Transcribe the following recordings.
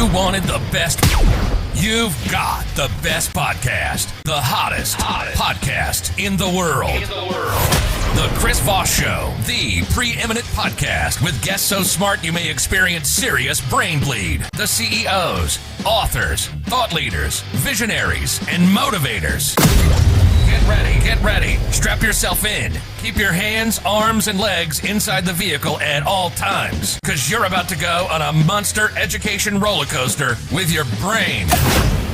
You wanted the best. You've got the best podcast. The hottest podcast in the world. The Chris Voss Show, the preeminent podcast with guests so smart you may experience serious brain bleed. The CEOs, authors, thought leaders, visionaries, and motivators. Get ready. Strap yourself in. Keep your hands, arms, and legs inside the vehicle at all times, because you're about to go on a monster education roller coaster with your brain.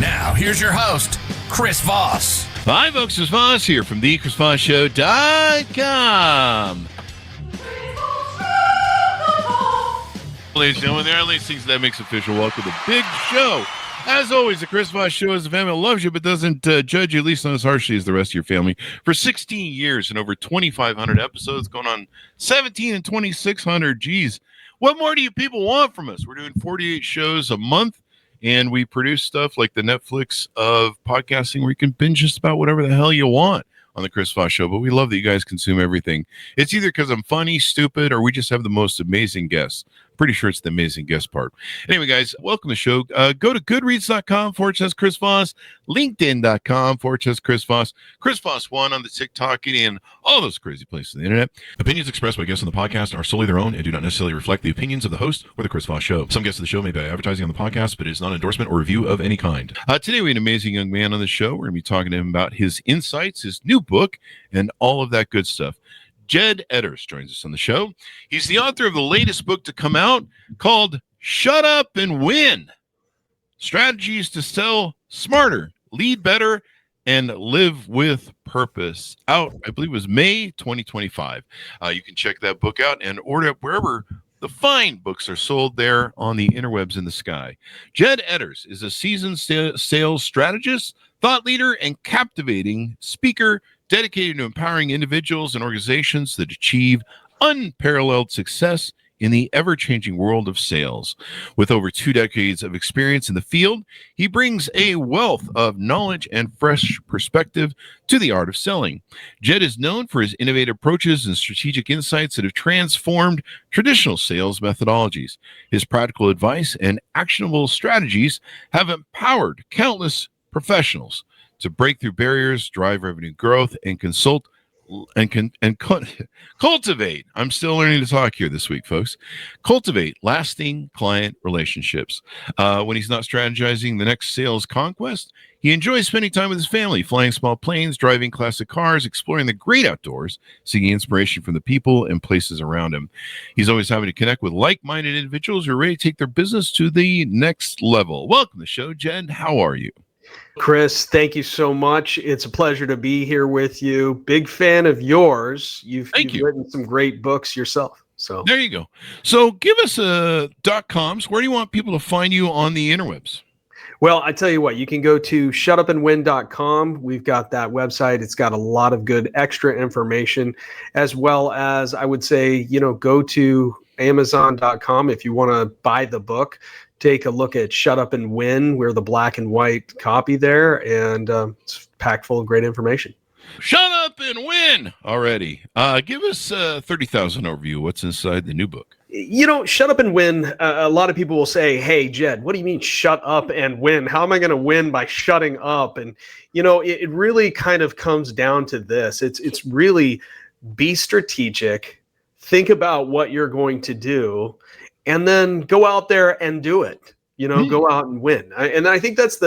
Now, here's your host, Chris Voss. Hi, folks. Chris Voss here from the ChrisVossShow.com. Ladies and gentlemen, there are these things that makes official. Welcome to the big show. As always, the Chris Voss Show is a family that loves you but doesn't judge you, at least not as harshly as the rest of your family. For 16 years and over 2,500 episodes, going on 17 and 2,600. Geez, what more do you people want from us? We're doing 48 shows a month, and we produce stuff like the Netflix of podcasting where you can binge just about whatever the hell you want on the Chris Voss Show. But we love that you guys consume everything. It's either because I'm funny, stupid, or we just have the most amazing guests. Pretty sure it's the amazing guest part. Anyway, guys, welcome to the show. Go to goodreads.com/Chris Voss, LinkedIn.com/Chris Voss, Chris Voss 1 on the TikTok, and all those crazy places on the internet. Opinions expressed by guests on the podcast are solely their own and do not necessarily reflect the opinions of the host or the Chris Voss Show. Some guests of the show may be advertising on the podcast, but it is not an endorsement or review of any kind. Today, we have an amazing young man on the show. We're going to be talking to him about his insights, his new book, and all of that good stuff. Jed Etters joins us on the show. He's the author of the latest book to come out called Shut Up and Win: Strategies to Sell Smarter, Lead Better, and Live with Purpose. Out, I believe it was May 2025. You can check that book out and order it wherever the fine books are sold there on the interwebs in the sky. Jed Etters is a seasoned sales strategist, thought leader, and captivating speaker dedicated to empowering individuals and organizations that achieve unparalleled success in the ever-changing world of sales. With over 2 decades of experience in the field, he brings a wealth of knowledge and fresh perspective to the art of selling. Jed is known for his innovative approaches and strategic insights that have transformed traditional sales methodologies. His practical advice and actionable strategies have empowered countless professionals to break through barriers, drive revenue growth, and cultivate. I'm still learning to talk here this week, folks. Cultivate lasting client relationships. When he's not strategizing the next sales conquest, he enjoys spending time with his family, flying small planes, driving classic cars, exploring the great outdoors, seeking inspiration from the people and places around him. He's always having to connect with like-minded individuals who are ready to take their business to the next level. Welcome to the show, Jen. How are you? Chris, thank you so much. It's a pleasure to be here with you. Big fan of yours. You've written some great books yourself. So there you go. So give us .coms. Where do you want people to find you on the interwebs? Well, I tell you what, you can go to shutupandwin.com. We've got that website. It's got a lot of good extra information, as well as I would say, go to amzn.to if you want to buy the book. Take a look at Shut Up and Win. We're the black and white copy there, and it's packed full of great information. Shut up and win already. Give us 30,000 overview. What's inside the new book? Shut Up and Win. A lot of people will say, hey, Jed, what do you mean shut up and win? How am I going to win by shutting up? And, it really kind of comes down to this. It's really be strategic, think about what you're going to do, and then go out there and do it. Go out and win. And I think that's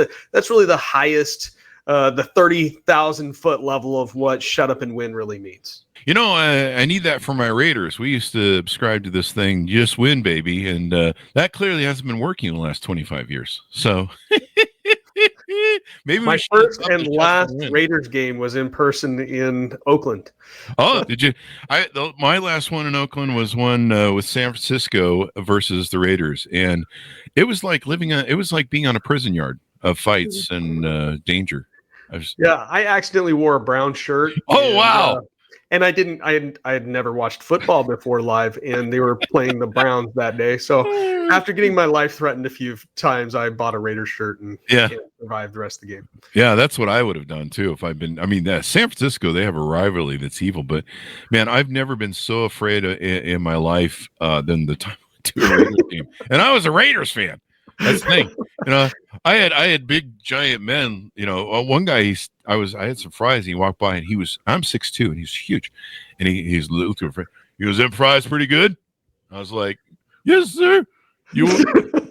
really the highest, the 30,000 foot level of what shut up and win really means. I need that for my Raiders. We used to subscribe to this thing, just win, baby. And that clearly hasn't been working in the last 25 years. So maybe my first and last Raiders game was in person in Oakland. Oh, did you? My last one in Oakland was one with San Francisco versus the Raiders. And it was like being on a prison yard of fights and danger. I accidentally wore a brown shirt. Oh, wow. And I had never watched football before live, and they were playing the Browns that day. So after getting my life threatened a few times, I bought a Raiders shirt and survived the rest of the game. Yeah, that's what I would have done too if I'd been. San Francisco, they have a rivalry that's evil, but man, I've never been so afraid in my life than the time to a Raiders game. And I was a Raiders fan. That's the thing. I had big giant men. One guy, I had some fries. And he walked by, and I'm 6'2", and he's huge, and he's little to a friend. He goes, "Them fries pretty good?" I was like, "Yes, sir. You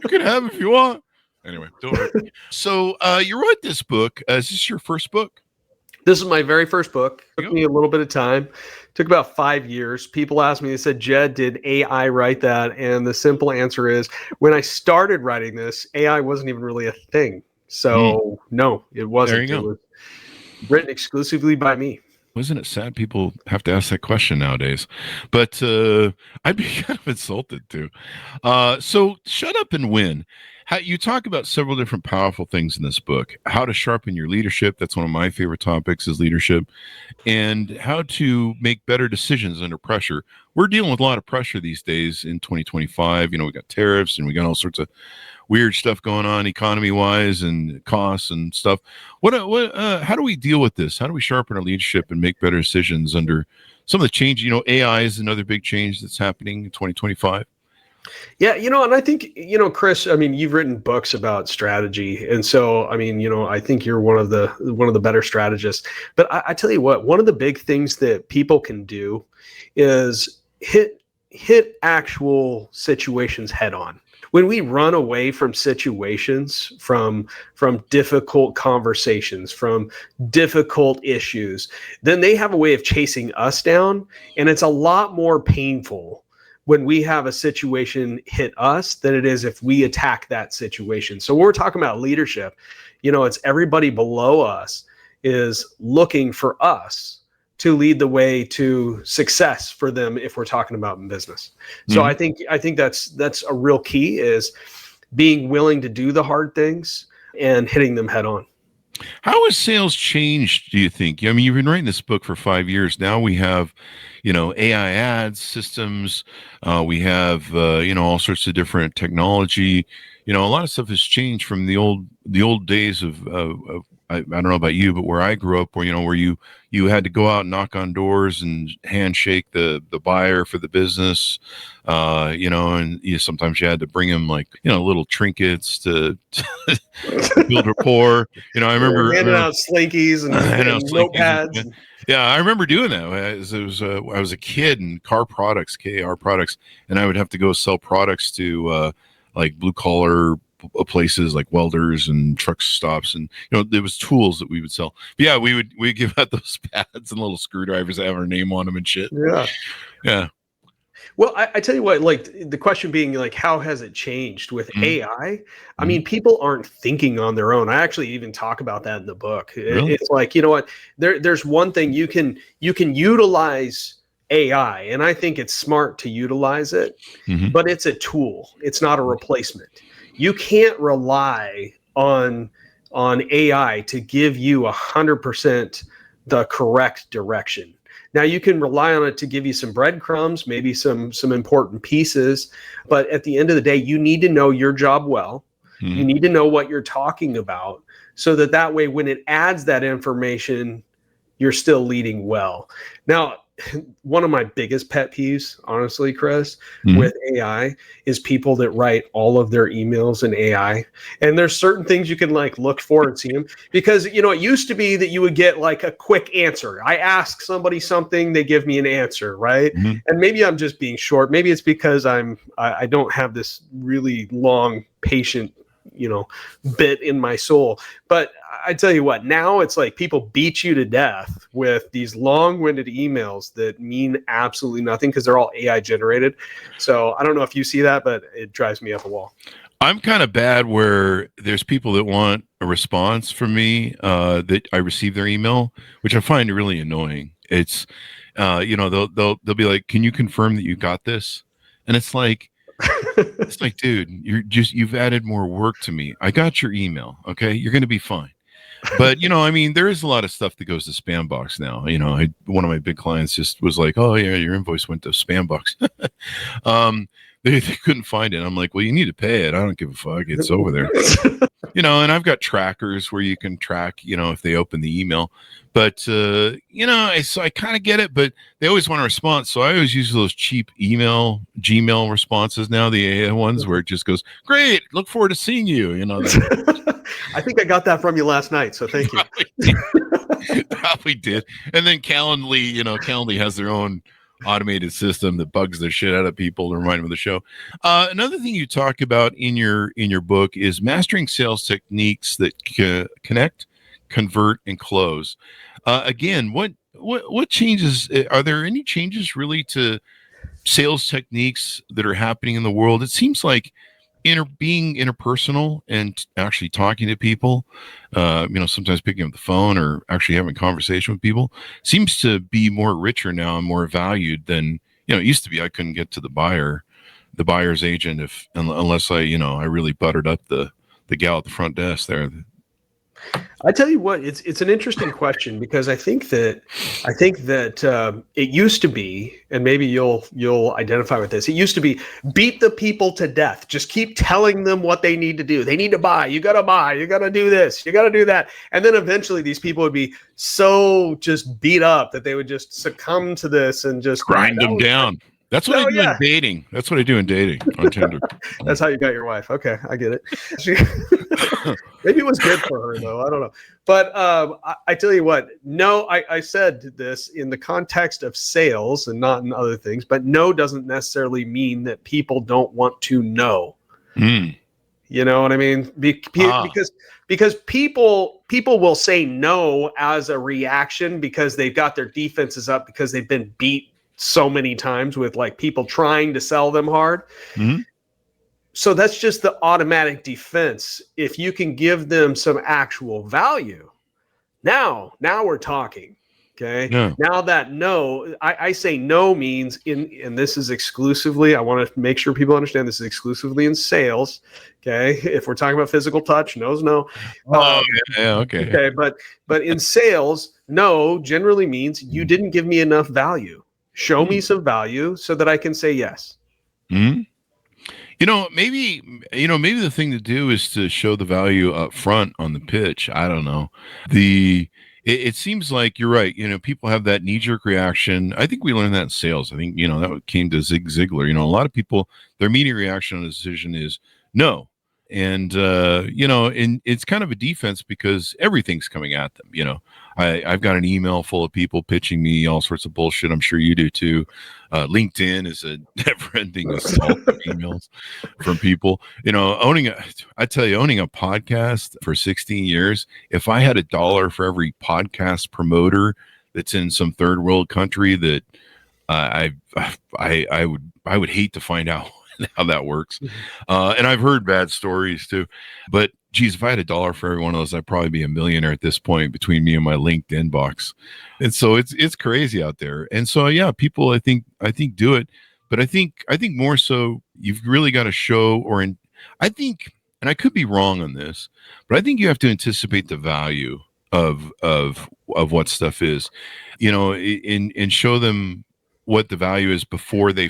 can have it if you want." Anyway, don't worry. So you wrote this book. Is this your first book? This is my very first book. It took me a little bit of time. It took about 5 years. People asked me, they said, "Jed, did AI write that?" And the simple answer is, when I started writing this, AI wasn't even really a thing. So no, it wasn't. There you go. It was written exclusively by me. Wasn't it sad people have to ask that question nowadays? But I'd be kind of insulted too. So shut up and win. You talk about several different powerful things in this book. How to sharpen your leadership. That's one of my favorite topics, is leadership. And how to make better decisions under pressure. We're dealing with a lot of pressure these days in 2025. We got tariffs and we got all sorts of weird stuff going on economy-wise and costs and stuff. How do we deal with this? How do we sharpen our leadership and make better decisions under some of the change? AI is another big change that's happening in 2025. Yeah, and I think, Chris, you've written books about strategy. And so, I think you're one of the better strategists. But I tell you what, one of the big things that people can do is hit actual situations head on. When we run away from situations, from difficult conversations, from difficult issues, then they have a way of chasing us down. And it's a lot more painful when we have a situation hit us than it is if we attack that situation. So when we're talking about leadership, it's everybody below us is looking for us to lead the way to success for them if we're talking about in business. So I think that's a real key, is being willing to do the hard things and hitting them head on. How has sales changed, do you think? You've been writing this book for 5 years. Now we have, AI ads systems. We have, all sorts of different technology. A lot of stuff has changed from the old days of I don't know about you, but where I grew up, where you had to go out and knock on doors and handshake the buyer for the business, and sometimes you had to bring them little trinkets to build rapport. I remember handing out slinkies and notepads. Yeah, I remember doing that. I was a kid in KAR products, and I would have to go sell products to blue collar places like welders and truck stops, and there was tools that we would sell. But yeah, we'd give out those pads and little screwdrivers that have our name on them and shit. Yeah. Well, I tell you what, the question being how has it changed with AI? I mean, people aren't thinking on their own. I actually even talk about that in the book. Really? It's what, there's one thing you can utilize AI, and I think it's smart to utilize it, but it's a tool. It's not a replacement. You can't rely on AI to give you 100% the correct direction. Now, you can rely on it to give you some breadcrumbs, maybe some important pieces, but at the end of the day, you need to know your job well. You need to know what you're talking about, so that way, when it adds that information, you're still leading well. Now, one of my biggest pet peeves, honestly, Chris, with AI is people that write all of their emails in AI. And there's certain things you can look for and see them, because, it used to be that you would get a quick answer. I ask somebody something, they give me an answer, right? And maybe I'm just being short. Maybe it's because I don't have this really long, patient, bit in my soul. But I tell you what, now it's people beat you to death with these long-winded emails that mean absolutely nothing because they're all AI generated. So I don't know if you see that, but it drives me up a wall. I'm kind of bad where there's people that want a response from me that I receive their email, which I find really annoying. It's, they'll be like, "Can you confirm that you got this?" And it's like, dude, you've added more work to me. I got your email. Okay. You're going to be fine. But, there is a lot of stuff that goes to spam box now. One of my big clients just was like, "Oh yeah, your invoice went to spam box." They couldn't find it. I'm like, well, you need to pay it. I don't give a fuck. It's over there. And I've got trackers where you can track, if they open the email. But, so I kind of get it, but they always want a response. So I always use those cheap Gmail responses now, the AA ones where it just goes, great, look forward to seeing you. I think I got that from you last night. So thank you. Probably did. And then Calendly has their own automated system that bugs the shit out of people to remind them of the show. Another thing you talk about in your book is mastering sales techniques that connect, convert, and close. Again, what changes? Are there any changes really to sales techniques that are happening in the world? It seems like being interpersonal and actually talking to people, sometimes picking up the phone or actually having a conversation with people seems to be more richer now and more valued than, it used to be. I couldn't get to the buyer's agent unless I really buttered up the gal at the front desk there. I tell you what, it's an interesting question because I think that it used to be, and maybe you'll identify with this. It used to be beat the people to death. Just keep telling them what they need to do. They need to buy. You got to buy. You got to do this. You got to do that. And then eventually these people would be so just beat up that they would just succumb to this and just grind them down. That's what I do in dating. That's what I do in dating on Tinder. That's how you got your wife. Okay, I get it. Maybe it was good for her, though. I don't know. But I tell you what, no, I said this in the context of sales and not in other things, but no doesn't necessarily mean that people don't want to know. Mm. You know what I mean? Because people will say no as a reaction because they've got their defenses up because they've been beat so many times with like people trying to sell them hard. Mm-hmm. So that's just the automatic defense. If you can give them some actual value, now we're talking. Okay. Yeah. Now that no, I say no means and this is exclusively, I want to make sure people understand this is exclusively in sales. Okay. If we're talking about physical touch, no's no. Yeah. Okay. Okay. But in sales, no generally means you didn't give me enough value. Show me some value so that I can say yes. Mm-hmm. Maybe the thing to do is to show the value up front on the pitch. I don't know. It seems like you're right. People have that knee-jerk reaction. I think we learned that in sales. I think, that came to Zig Ziglar. A lot of people, their immediate reaction on a decision is no. And, and it's kind of a defense because everything's coming at them. I've got an email full of people pitching me all sorts of bullshit. I'm sure you do too. LinkedIn is a never-ending assault of emails from people. Owning a podcast for 16 years, if I had $1 for every podcast promoter that's in some third world country that I would hate to find out how that works. And I've heard bad stories too. But geez, if I had $1 for every one of those, I'd probably be a millionaire at this point between me and my LinkedIn box. And so it's crazy out there. And so yeah, people I think do it, but I think more so you've really got to show I think, and I could be wrong on this, but I think you have to anticipate the value of what stuff is, and show them what the value is before they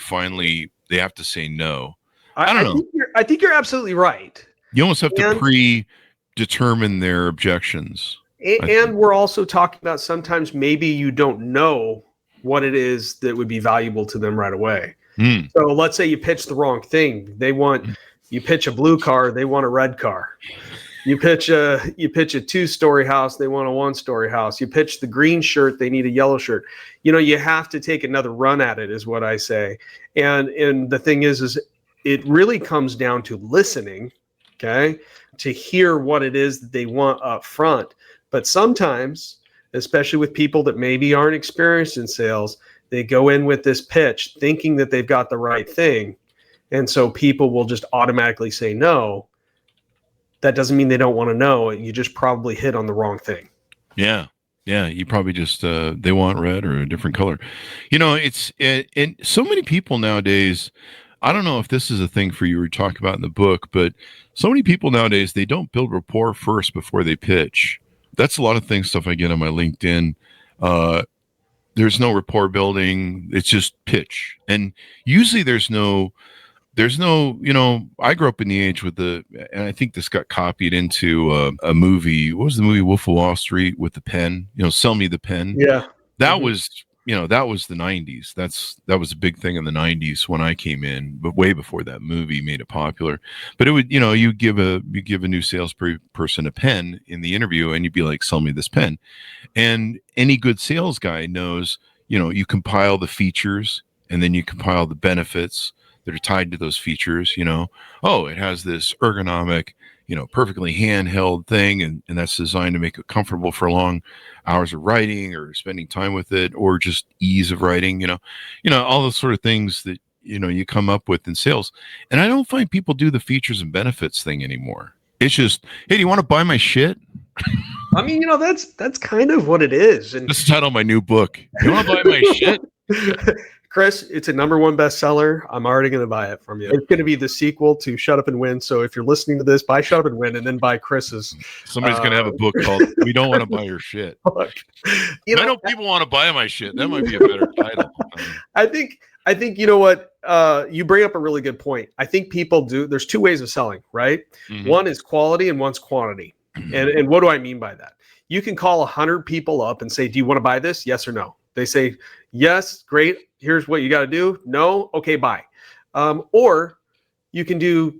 have to say no. I don't know. I think you're absolutely right. You almost have to predetermine their objections. And we're also talking about sometimes maybe you don't know what it is that would be valuable to them right away. Mm. So let's say you pitch the wrong thing. You pitch a blue car, they want a red car. You pitch a 2-story house, they want a 1-story house. You pitch the green shirt, they need a yellow shirt. You have to take another run at it, is what I say. And the thing is it really comes down to listening, okay, to hear what it is that they want up front. But sometimes, especially with people that maybe aren't experienced in sales, they go in with this pitch thinking that they've got the right thing. And so people will just automatically say no. That doesn't mean they don't want to know. You just probably hit on the wrong thing. Yeah. Yeah. You probably just, they want red or a different color. And so many people nowadays, I don't know if this is a thing for you to talk about in the book, but so many people nowadays, they don't build rapport first before they pitch. That's a lot of stuff I get on my LinkedIn. There's no rapport building. It's just pitch. And usually there's no there's no, I grew up in the age with and I think this got copied into a movie. What was the movie? Wolf of Wall Street with the pen, sell me the pen. Yeah. That was, that was the 90s. That was a big thing in the 90s when I came in, but way before that movie made it popular. But it would, you give a new salesperson a pen in the interview and you'd be like, sell me this pen. And any good sales guy knows, you compile the features and then you compile the benefits that are tied to those features. It has this ergonomic, perfectly handheld thing, and that's designed to make it comfortable for long hours of writing or spending time with it, or just ease of writing, all those sort of things that, you come up with in sales. And I don't find people do the features and benefits thing anymore. It's just, hey, do you want to buy my shit? I mean, that's kind of what it is. And this is the title of my new book. You want to buy my shit? Chris, it's a #1 bestseller. I'm already going to buy it from you. It's going to be the sequel to Shut Up and Win. So if you're listening to this, buy Shut Up and Win and then buy Chris's. Somebody's going to have a book called We Don't Want to Buy Your Shit. Look, I know people want to buy my shit. That might be a better title. I think you know what? You bring up a really good point. I think people do. There's two ways of selling, right? Mhm. One is quality and one's quantity. And what do I mean by that? You can call 100 people up and say, do you want to buy this? Yes or no? They say, yes, great. Here's what you got to do. No, okay, bye. Or you can do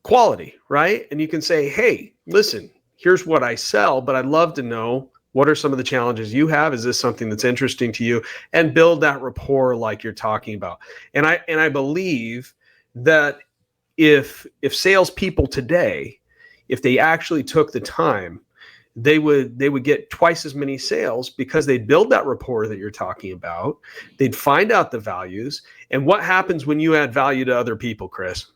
quality, right? And you can say, hey, listen, here's what I sell, but I'd love to know, what are some of the challenges you have? Is this something that's interesting to you? And build that rapport like you're talking about. And I believe that if salespeople today, if they actually took the time, they would get twice as many sales because they'd build that rapport that you're talking about. They'd find out the values. And what happens when you add value to other people, Chris?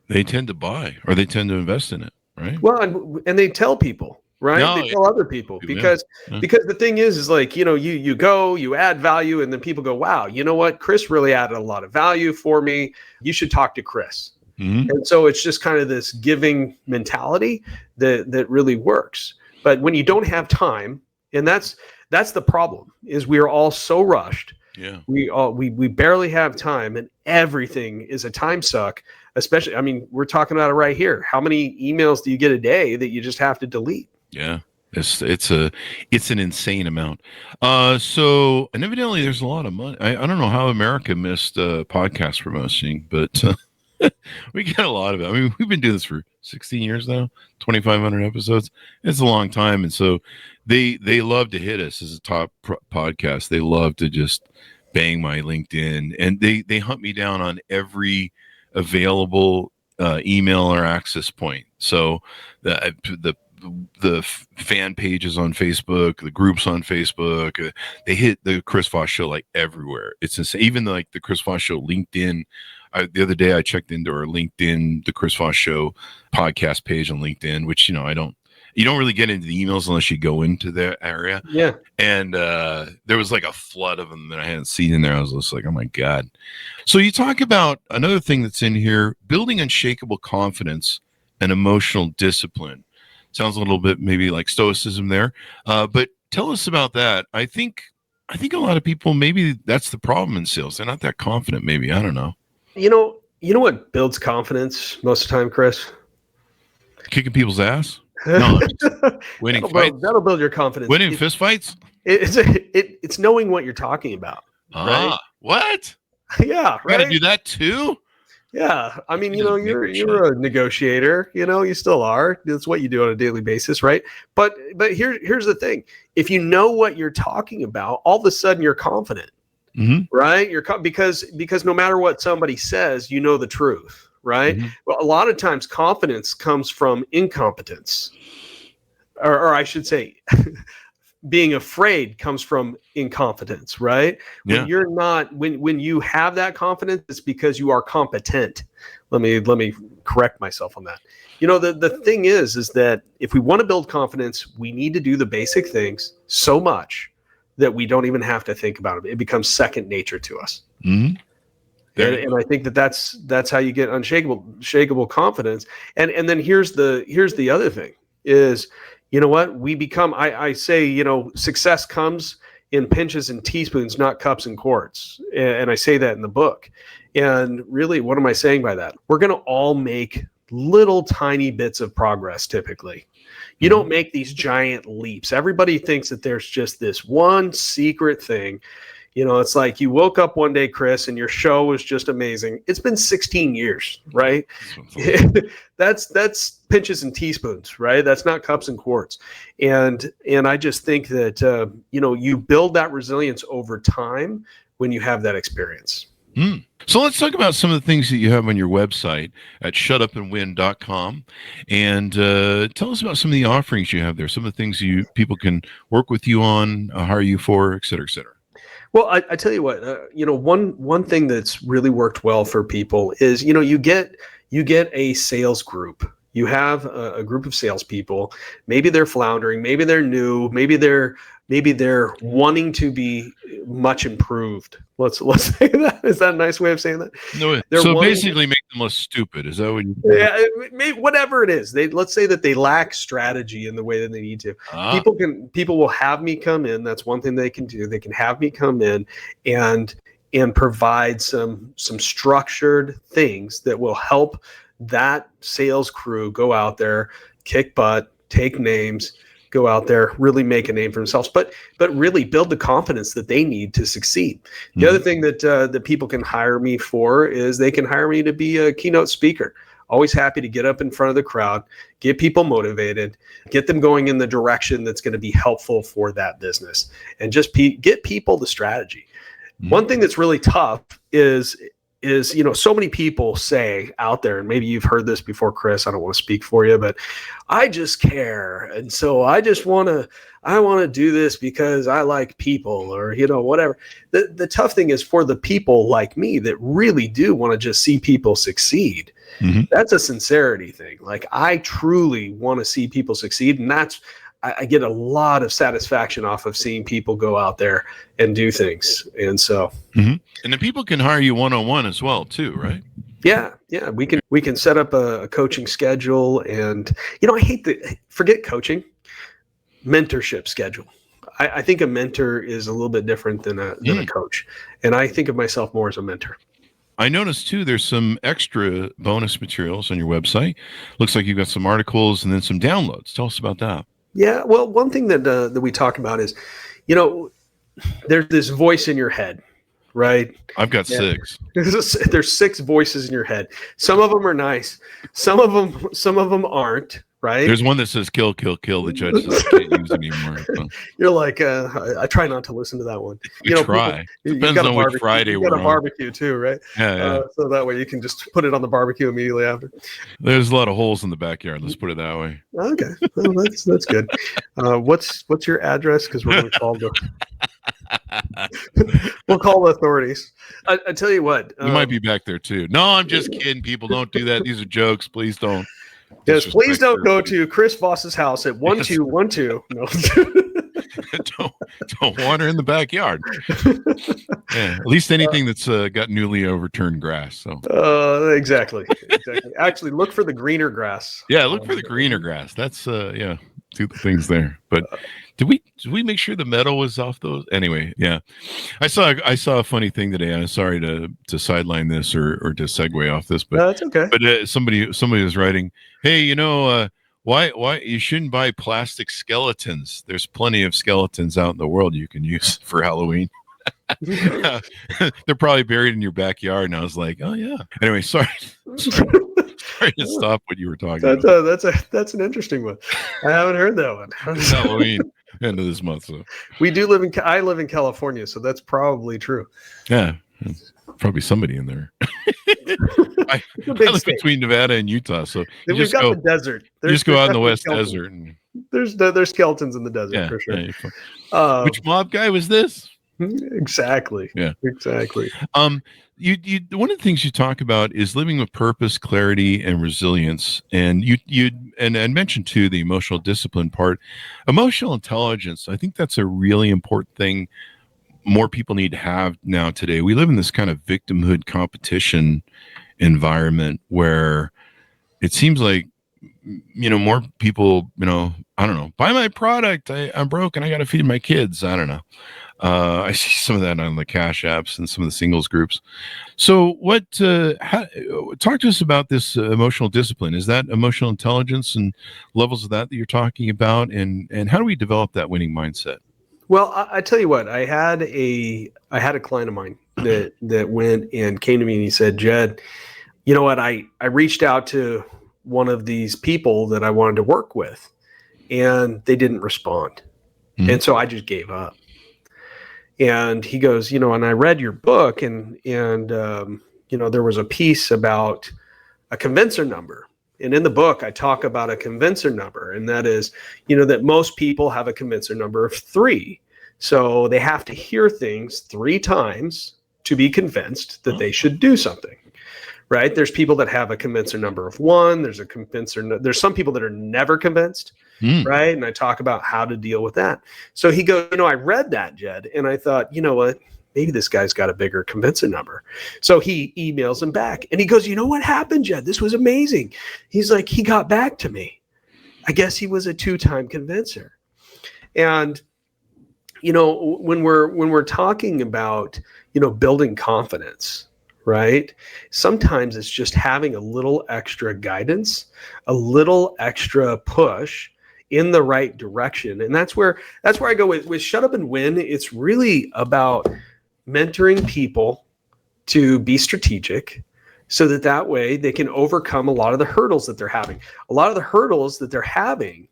They tend to buy, or they tend to invest in it, right? Well, and they tell people, right? No, they tell other people because the thing is like, you go, you add value, and then people go, wow, you know what? Chris really added a lot of value for me. You should talk to Chris. Mm-hmm. And so it's just kind of this giving mentality that really works. But when you don't have time, and that's the problem, is we are all so rushed. Yeah. We barely have time, and everything is a time suck. Especially, I mean, we're talking about it right here. How many emails do you get a day that you just have to delete? Yeah. It's an insane amount. So, and evidently there's a lot of money. I don't know how America missed podcast promotion, but we get a lot of it. I mean, we've been doing this for 16 years now, 2,500 episodes. It's a long time. And so they love to hit us as a top podcast. They love to just bang my LinkedIn, and they hunt me down on every available email or access point. So the fan pages on Facebook, the groups on Facebook, they hit the Chris Voss Show like everywhere. It's insane. Even like the Chris Voss Show LinkedIn. The other day I checked into our LinkedIn, the Chris Voss Show podcast page on LinkedIn, which, you don't really get into the emails unless you go into that area. Yeah. And there was like a flood of them that I hadn't seen in there. I was just like, oh my God. So you talk about another thing that's in here, building unshakable confidence and emotional discipline. Sounds a little bit maybe like stoicism there. But tell us about that. I think a lot of people, maybe that's the problem in sales. They're not that confident, maybe. I don't know. You know what builds confidence most of the time, Chris? Kicking people's ass? No, winning fights. That'll build your confidence. Winning fist fights? It's knowing what you're talking about. Right? What? Yeah, right. Got to do that too? Yeah, I mean, you're a negotiator. You still are. That's what you do on a daily basis, right? But here's the thing: if you know what you're talking about, all of a sudden you're confident, right? Because no matter what somebody says, you know the truth, right? Mm-hmm. Well, a lot of times confidence comes from incompetence, or I should say. Being afraid comes from incompetence, right? Yeah. When you're not, when you have that confidence, it's because you are competent. Let me correct myself on that. The thing is that if we want to build confidence, we need to do the basic things so much that we don't even have to think about it. It becomes second nature to us. Mm-hmm. And I think that's how you get unshakable confidence. And then here's the other thing is, you know what? We become, I say, success comes in pinches and teaspoons, not cups and quarts. And I say that in the book. And really, what am I saying by that? We're going to all make little tiny bits of progress typically. You don't make these giant leaps. Everybody thinks that there's just this one secret thing. You know, it's like you woke up one day, Chris, and your show was just amazing. It's been 16 years, right? That's pinches and teaspoons, right? That's not cups and quarts. And I just think that, you build that resilience over time when you have that experience. So let's talk about some of the things that you have on your website at shutupandwin.com, and tell us about some of the offerings you have there, some of the things people can work with you on, hire you for, et cetera, et cetera. Well, I tell you what, one thing that's really worked well for people is, you get a sales group. You have a group of salespeople. Maybe they're floundering. Maybe they're new. Maybe they're wanting to be much improved. Let's say that. Is that a nice way of saying that? No. So basically make them less stupid. Is that what you? Yeah, whatever it is. Let's say that they lack strategy in the way that they need to. People will have me come in. That's one thing they can do. They can have me come in and provide some structured things that will help that sales crew go out there, kick butt, take names, go out there, really make a name for themselves, but really build the confidence that they need to succeed. The other thing that people can hire me for is they can hire me to be a keynote speaker. Always happy to get up in front of the crowd, get people motivated, get them going in the direction that's going to be helpful for that business, and just get people the strategy. One thing that's really tough is so many people say out there, and maybe you've heard this before, Chris, I don't want to speak for you, but I just care. And so I want to do this because I like people, or, whatever. The tough thing is for the people like me that really do want to just see people succeed. That's a sincerity thing. Like, I truly want to see people succeed. And I get a lot of satisfaction off of seeing people go out there and do things. And so, and then people can hire you one-on-one as well too, right? Yeah. We can set up a coaching schedule, and, I forget coaching, mentorship schedule. I think a mentor is a little bit different than a coach. And I think of myself more as a mentor. I noticed too, there's some extra bonus materials on your website. Looks like you've got some articles and then some downloads. Tell us about that. Yeah, well, one thing that we talk about is, there's this voice in your head, right? I've got 6. There's 6 voices in your head. Some of them are nice. Some of them aren't, right? There's one that says kill, kill, kill. The judge says I can't use it anymore. So. You're like, I try not to listen to that one. Try. Depends on which Friday we're on. You got a barbecue too, right? Yeah. So that way you can just put it on the barbecue immediately after. There's a lot of holes in the backyard. Let's put it that way. Okay, well, that's good. What's your address? Because we're going to call we'll call the authorities. I tell you what, you might be back there too. No, I'm just kidding. People, don't do that. These are jokes. Please don't. Yes, please don't go to Chris Voss's house at 1212. No. don't wander in the backyard. Yeah, at least anything that's got newly overturned grass. So exactly. Actually, look for the greener grass. Yeah, look for the greener grass. That's two things there. But did we make sure the metal was off those? Anyway, yeah. I saw a funny thing today. I'm sorry to sideline this or to segue off this, but that's okay. But somebody was writing, hey, why you shouldn't buy plastic skeletons? There's plenty of skeletons out in the world you can use for Halloween. They're probably buried in your backyard. And I was like, oh yeah. Anyway, sorry to stop what you were talking about. That's an interesting one. I haven't heard that one. It's Halloween end of this month. So I live in California, so that's probably true. Yeah. Probably somebody in there. I live between Nevada and Utah, so we've got the desert. You just go out in the West Desert, and there's skeletons in the desert for sure. Yeah, which mob guy was this? Exactly. Yeah, exactly. You one of the things you talk about is living with purpose, clarity, and resilience, and you mentioned too the emotional discipline part, emotional intelligence. I think that's a really important thing. More people need to have now today. We live in this kind of victimhood competition environment where it seems like, more people, I don't know, buy my product. I'm broke and I got to feed my kids. I don't know. I see some of that on the Cash apps and some of the singles groups. So talk to us about this emotional discipline. Is that emotional intelligence and levels of that you're talking about? And how do we develop that winning mindset? Well, I tell you what, I had a client of mine that went and came to me and he said, Jed, you know what? I reached out to one of these people that I wanted to work with and they didn't respond. Mm-hmm. And so I just gave up. And he goes, and I read your book and there was a piece about a convincer number. And in the book, I talk about a convincer number, and that is, that most people have a convincer number of 3. So they have to hear things 3 times to be convinced that they should do something, right? There's people that have a convincer number of 1. There's there's some people that are never convinced, right? And I talk about how to deal with that. So he goes, I read that, Jed, and I thought, you know what? Maybe this guy's got a bigger convincer number. So he emails him back and he goes, you know what happened, Jed? This was amazing. He's like, he got back to me. I guess he was a 2-time convincer. And, when we're talking about, building confidence, right? Sometimes it's just having a little extra guidance, a little extra push in the right direction. And that's where I go with Shut Up and Win. It's really about mentoring people to be strategic so that way they can overcome a lot of the hurdles that they're having. A lot of the hurdles that they're having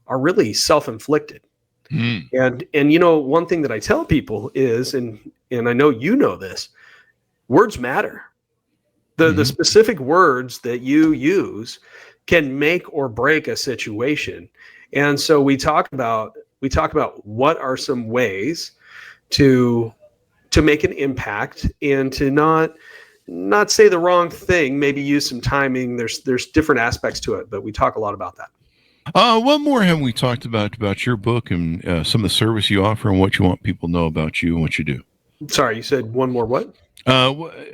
are really self-inflicted. And one thing that I tell people is, and I know you know this, words matter. The specific words that you use can make or break a situation. And so we talk about what are some ways to make an impact and to not say the wrong thing, maybe use some timing. There's different aspects to it, but we talk a lot about that. What more have we talked about your book and some of the service you offer and what you want people to know about you and what you do? Sorry, you said one more what?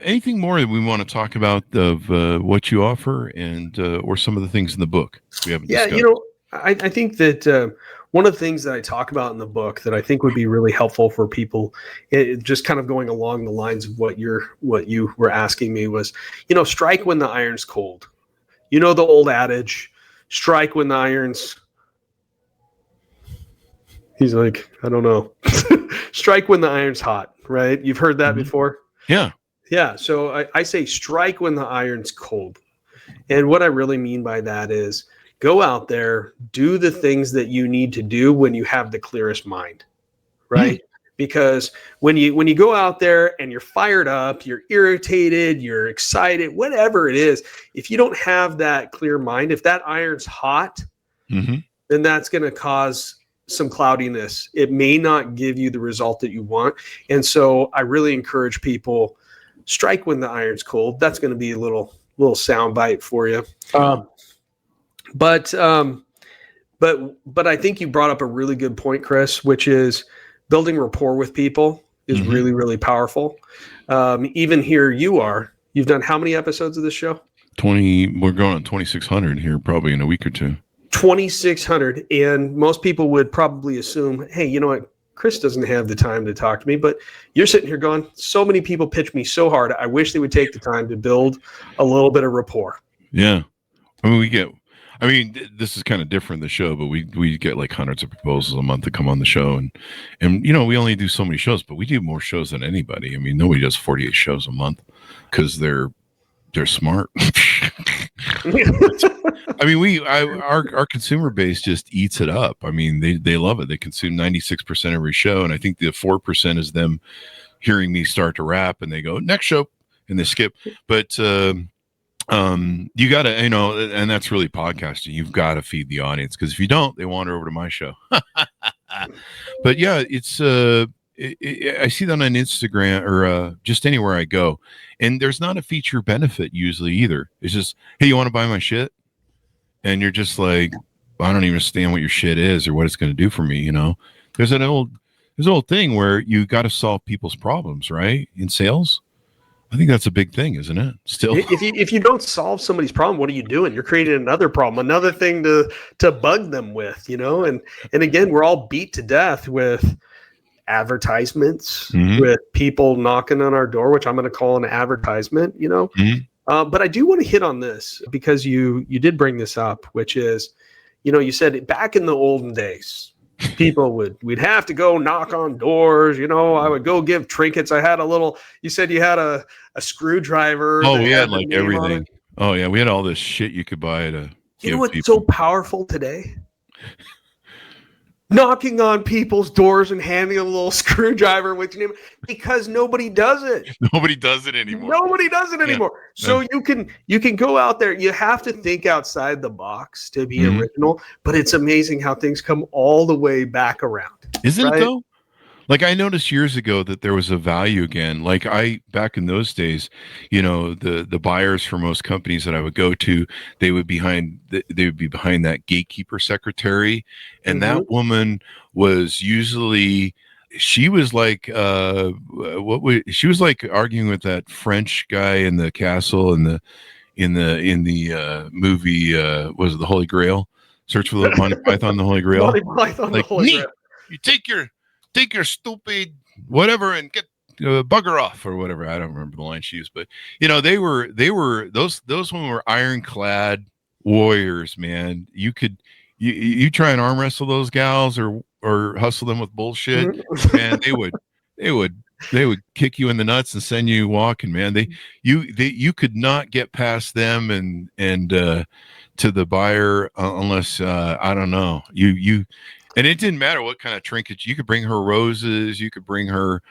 Anything more that we want to talk about of what you offer and or some of the things in the book we haven't discussed? I think that one of the things that I talk about in the book that I think would be really helpful for people, just kind of going along the lines of what you were asking me was, strike when the iron's cold. The old adage, strike when the iron's. He's like, I don't know. Strike when the iron's hot, right? You've heard that before? Yeah. Yeah. So I say strike when the iron's cold. And what I really mean by that is go out there, do the things that you need to do when you have the clearest mind, right? Because when you go out there and you're fired up, you're irritated, you're excited, whatever it is, if you don't have that clear mind, if that iron's hot, then that's going to cause some cloudiness. It may not give you the result that you want. And so I really encourage people, strike when the iron's cold. That's going to be a little sound bite for you. But I think you brought up a really good point, Chris, which is building rapport with people is really, really powerful. Even here you've done how many episodes of this show? 20. We're going on 2,600 here probably in a week or two. 2,600. And most people would probably assume, hey, you know what? Chris doesn't have the time to talk to me, but you're sitting here going, so many people pitch me so hard. I wish they would take the time to build a little bit of rapport. Yeah. This is kind of different, the show, but we get like hundreds of proposals a month to come on the show. And we only do so many shows, but we do more shows than anybody. Nobody does 48 shows a month because they're smart. Our consumer base just eats it up. They love it. They consume 96% every show. And I think the 4% is them hearing me start to rap and they go, next show, and they skip. But, you got to, and that's really podcasting. You've got to feed the audience because if you don't, they wander over to my show. But yeah, it's, I see that on Instagram or just anywhere I go. And there's not a feature benefit usually either. It's just, hey, you want to buy my shit? And you're just like, I don't even understand what your shit is or what it's going to do for me. There's an old thing where you got to solve people's problems, right? In sales. I think that's a big thing, isn't it? Still, if you don't solve somebody's problem, what are you doing? You're creating another problem, another thing to bug them with, And again, we're all beat to death with advertisements with people knocking on our door, which I'm going to call an advertisement, but I do want to hit on this because you did bring this up, which is, you said back in the olden days, we'd have to go knock on doors. I would go give trinkets. You said you had a screwdriver. Oh, we had like everything. Oh yeah. We had all this shit you could buy to You know what's so powerful today? Knocking on people's doors and handing a little screwdriver with your name, because nobody does it. Nobody does it anymore. So you can go out there. You have to think outside the box to be original, but it's amazing how things come all the way back around. Isn't it though? Like I noticed years ago that there was a value again. Like back in those days, the buyers for most companies that I would go to, they would be behind that gatekeeper secretary, and that woman was usually, she was like she was like arguing with that French guy in the castle in the movie was it The Holy Grail? Search for the Monty Python, The Holy Grail. Monty Python, The Holy Grail. You take your stupid whatever and get bugger off or whatever. I don't remember the line she used, but they were those women were ironclad warriors, man. You try and arm wrestle those gals or hustle them with bullshit, man. They would kick you in the nuts and send you walking, man. You could not get past them and to the buyer unless I don't know, and it didn't matter what kind of trinkets. You could bring her roses. You could bring her,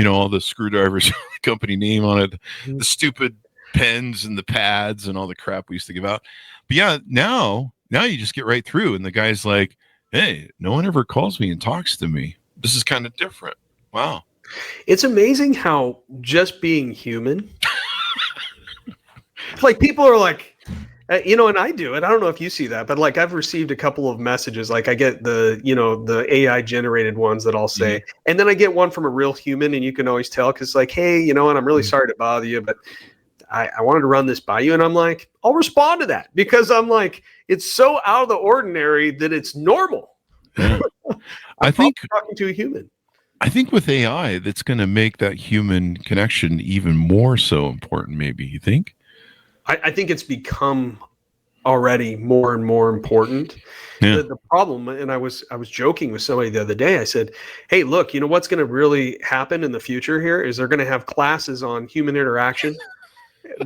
all the screwdrivers, company name on it, the stupid pens and the pads and all the crap we used to give out. But yeah, now you just get right through. And the guy's like, hey, no one ever calls me and talks to me. This is kind of different. Wow. It's amazing how just being human, like people are like, and I do it. I don't know if you see that, but like I've received a couple of messages. Like I get the AI generated ones that I'll say, and then I get one from a real human, and you can always tell because like, hey, and I'm really sorry to bother you, but I wanted to run this by you, and I'm like, I'll respond to that because I'm like, it's so out of the ordinary that it's normal. Yeah. I think talking to a human. I think with AI, that's going to make that human connection even more so important. Maybe you think. I think it's become already more and more important. Yeah. The problem, and I was joking with somebody the other day. I said, hey, look, what's going to really happen in the future here is they're going to have classes on human interaction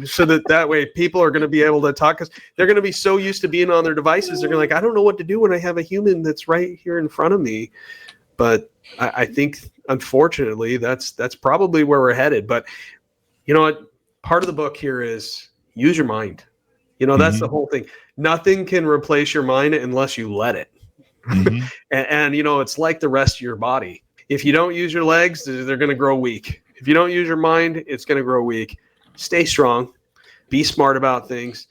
so that way people are going to be able to talk, because they're going to be so used to being on their devices. They're going to like, I don't know what to do when I have a human that's right here in front of me. But I think, unfortunately, that's probably where we're headed. But you know what? Part of the book here is use your mind. That's the whole thing. Nothing can replace your mind unless you let it. and it's like the rest of your body. If you don't use your legs, they're going to grow weak. If you don't use your mind, it's going to grow weak. Stay strong. Be smart about things.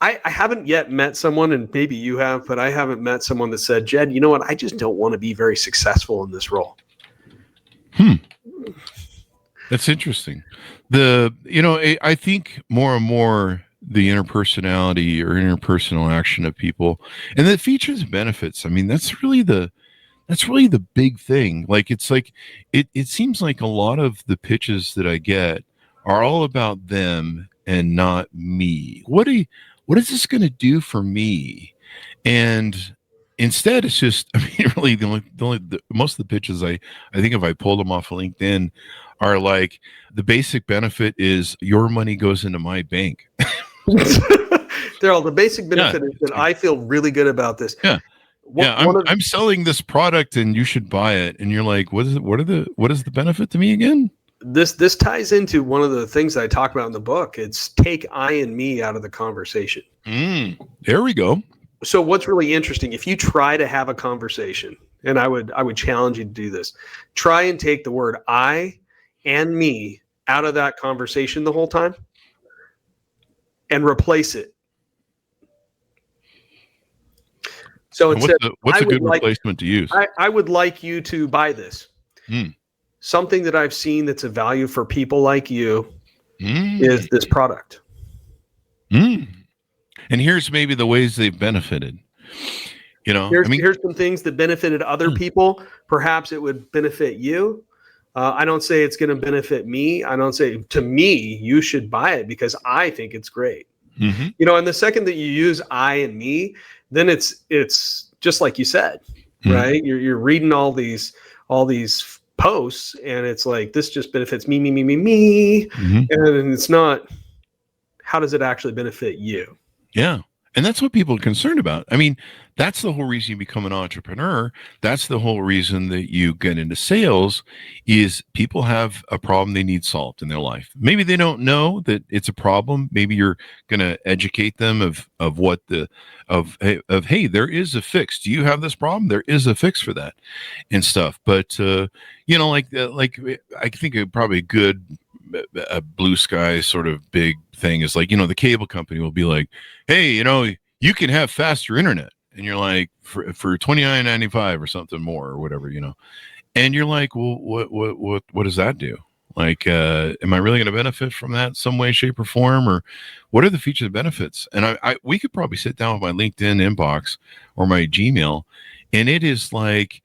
I haven't yet met someone, and maybe you have, but I haven't met someone that said, Jed, you know what? I just don't want to be very successful in this role. That's interesting. I think more and more the interpersonality or interpersonal action of people and the features and benefits. I mean, that's really the big thing. Like, it's like, it seems like a lot of the pitches that I get are all about them and not me. What is this going to do for me? And instead, it's just, I mean, really most of the pitches I think if I pulled them off of LinkedIn are like, the basic benefit is your money goes into my bank. Daryl, the basic benefit is that I feel really good about this. Yeah. I'm selling this product and you should buy it. And you're like, what is the benefit to me again? This ties into one of the things that I talk about in the book. It's take I and me out of the conversation. There we go. So what's really interesting, if you try to have a conversation, and I would challenge you to do this, try and take the word I and me out of that conversation the whole time and replace it. So what's a good replacement to use? I would like you to buy this. Something that I've seen that's a value for people like you is this product. And here's maybe the ways they've benefited. You know, Here's some things that benefited other people. Perhaps it would benefit you. I don't say it's going to benefit me. I don't say, to me, you should buy it because I think it's great. Mm-hmm. You know, and the second that you use I and me, then it's just like you said, right? You're reading all these posts, and it's like, this just benefits me, and it's not, how does it actually benefit you? Yeah. And that's what people are concerned about. I mean, that's the whole reason you become an entrepreneur. That's the whole reason that you get into sales, is people have a problem they need solved in their life. Maybe they don't know that it's a problem. Maybe you're going to educate them of hey, there is a fix. Do you have this problem? There is a fix for that and stuff. But you know, like I think probably a good blue sky sort of big thing is like, you know, the cable company will be like, hey, you know, you can have faster internet, and you're like, for $29.95 or something more or whatever, you know, and you're like, well, what does that do? Like, am I really going to benefit from that in some way, shape, or form? Or what are the features and benefits? And we could probably sit down with my LinkedIn inbox or my Gmail, and it is like,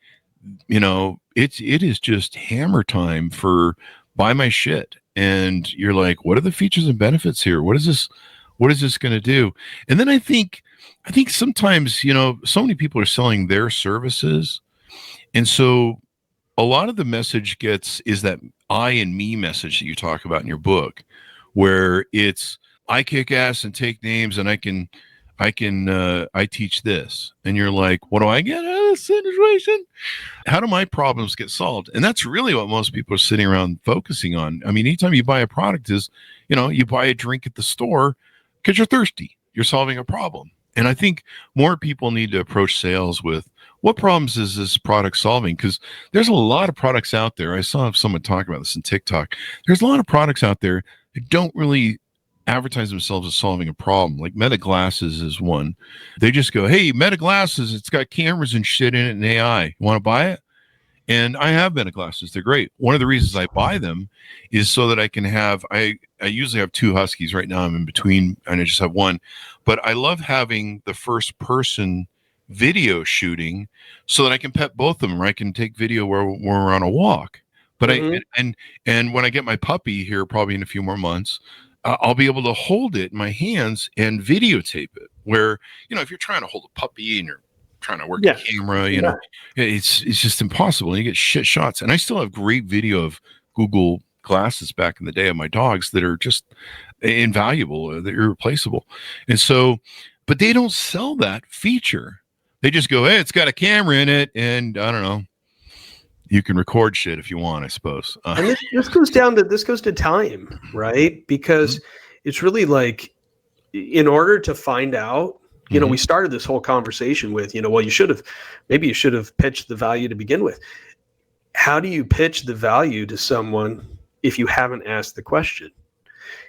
you know, it is just hammer time for buy my shit. And you're like, what are the features and benefits here? What is this going to do? And then I think sometimes, you know, so many people are selling their services. And so a lot of the message is that I and me message that you talk about in your book, where it's, I kick ass and take names, and I teach this. And you're like, what do I get out of this situation? How do my problems get solved? And that's really what most people are sitting around focusing on. I mean, anytime you buy a product is, you know, you buy a drink at the store because you're thirsty. You're solving a problem. And I think more people need to approach sales with, what problems is this product solving? Because there's a lot of products out there. I saw someone talking about this in TikTok. There's a lot of products out there that don't really advertise themselves as solving a problem. Like Meta Glasses is one. They just go, hey, Meta Glasses, it's got cameras and shit in it and AI. You want to buy it? And I have Meta Glasses. They're great. One of the reasons I buy them is so that I can have, I usually have two Huskies. Right now I'm in between, and I just have one. But I love having the first person video shooting so that I can pet both of them, or I can take video where we're on a walk. But and when I get my puppy here, probably in a few more months, I'll be able to hold it in my hands and videotape it. Where, you know, if you're trying to hold a puppy and you're trying to work the camera, you know, it's just impossible. You get shit shots. And I still have great video of Google Glasses back in the day of my dogs that are just invaluable, they're irreplaceable. And so, but they don't sell that feature. They just go, hey, it's got a camera in it, and I don't know, you can record shit if you want, I suppose. And this goes to time, right? Because it's really like, in order to find out, you know, we started this whole conversation with, you know, well, maybe you should have pitched the value to begin with. How do you pitch the value to someone if you haven't asked the question?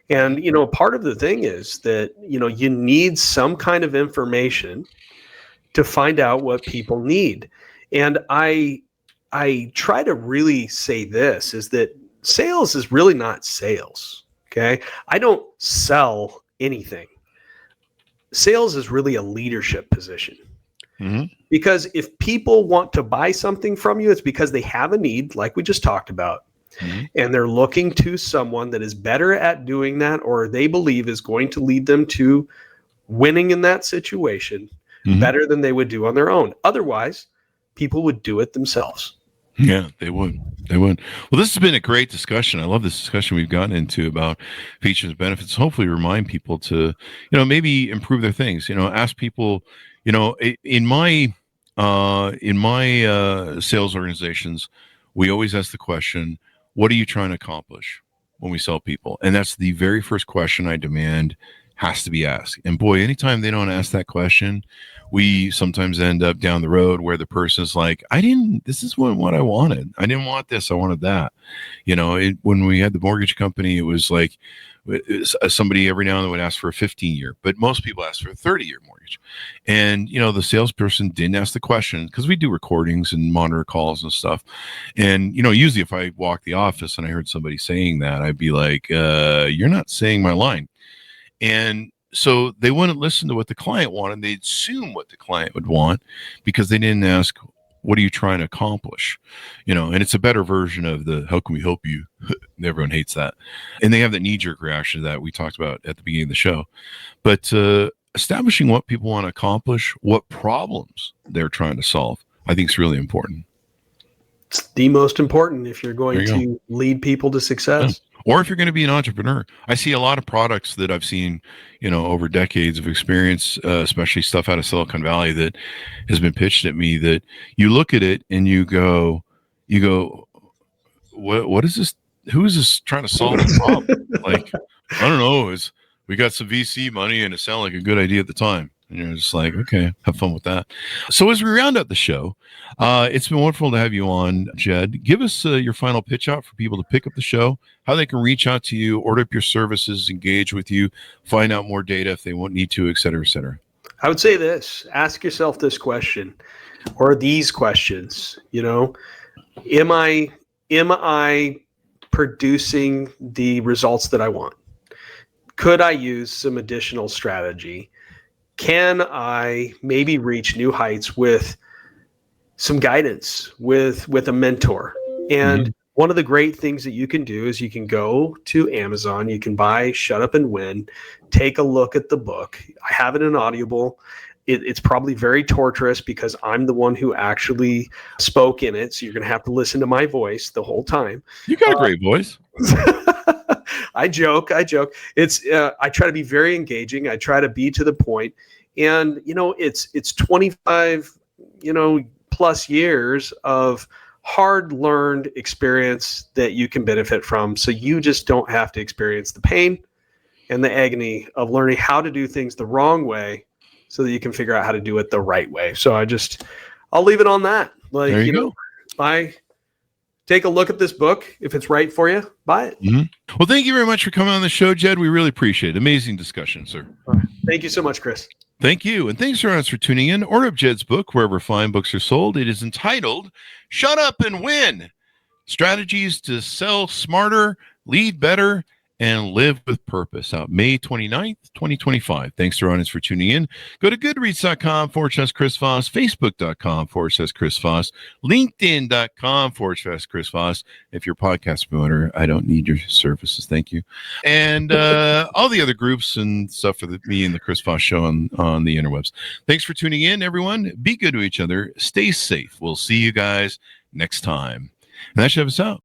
And, you know, part of the thing is that, you know, you need some kind of information to find out what people need. And I try to really say this, is that sales is really not sales. Okay. I don't sell anything. Sales is really a leadership position. Because if people want to buy something from you, it's because they have a need, like we just talked about, and they're looking to someone that is better at doing that, or they believe is going to lead them to winning in that situation better than they would do on their own. Otherwise, people would do it themselves. Yeah, they would. Well, this has been a great discussion. I love this discussion we've gotten into about features and benefits. Hopefully remind people to, you know, maybe improve their things, you know, ask people, you know, in my sales organizations, we always ask the question, what are you trying to accomplish when we sell people? And that's the very first question I demand has to be asked. And boy, anytime they don't ask that question, we sometimes end up down the road where the person's like, this is what I wanted. I didn't want this. I wanted that. You know, when we had the mortgage company, it was like somebody every now and then would ask for a 15-year, but most people ask for a 30-year mortgage. And, you know, the salesperson didn't ask the question, because we do recordings and monitor calls and stuff. And, you know, usually if I walk the office and I heard somebody saying that, I'd be like, you're not saying my line. And so they wouldn't listen to what the client wanted. They'd assume what the client would want because they didn't ask, what are you trying to accomplish? And it's a better version of the, how can we help you? Everyone hates that. And they have that knee-jerk reaction to that we talked about at the beginning of the show. But establishing what people want to accomplish, what problems they're trying to solve, I think is really important. It's the most important if you're going to lead people to success. Yeah. Or if you're going to be an entrepreneur. I see a lot of products that I've seen, over decades of experience, especially stuff out of Silicon Valley that has been pitched at me, that you look at it and you go, what is this? Who is this trying to solve the problem? Like, I don't know. We got some VC money and it sounded like a good idea at the time. And you're just like, okay, have fun with that. So as we round up the show, it's been wonderful to have you on, Jed. Give us your final pitch out for people to pick up the show, how they can reach out to you, order up your services, engage with you, find out more data if they need to, et cetera, et cetera. I would say this, ask yourself this question or these questions, am I producing the results that I want? Could I use some additional strategy? Can I maybe reach new heights with some guidance, with a mentor? And one of the great things that you can do is you can go to Amazon, you can buy Shut Up and Win, take a look at the book. I have it in Audible. It's probably very torturous because I'm the one who actually spoke in it. So you're going to have to listen to my voice the whole time. You got a great voice. I joke. It's I try to be very engaging. I try to be to the point, and it's 25 plus years of hard learned experience that you can benefit from. So you just don't have to experience the pain and the agony of learning how to do things the wrong way, so that you can figure out how to do it the right way. So I'll leave it on that. Like, there you go. Take a look at this book. If it's right for you, buy it. Mm-hmm. Well, thank you very much for coming on the show, Jed. We really appreciate it. Amazing discussion, sir. Thank you so much, Chris. Thank you. And thanks for tuning in. Order up Jed's book wherever fine books are sold. It is entitled Shut Up and Win: Strategies to Sell Smarter, Lead Better, and Live with Purpose, out May 29th, 2025. Thanks to our audience for tuning in. Go to goodreads.com/Chris Voss, Facebook.com/Chris Voss, LinkedIn.com/Chris Voss. If you're a podcast promoter, I don't need your services. Thank you. And all the other groups and stuff for me and the Chris Voss Show on the interwebs. Thanks for tuning in, everyone. Be good to each other. Stay safe. We'll see you guys next time. And that should have us out.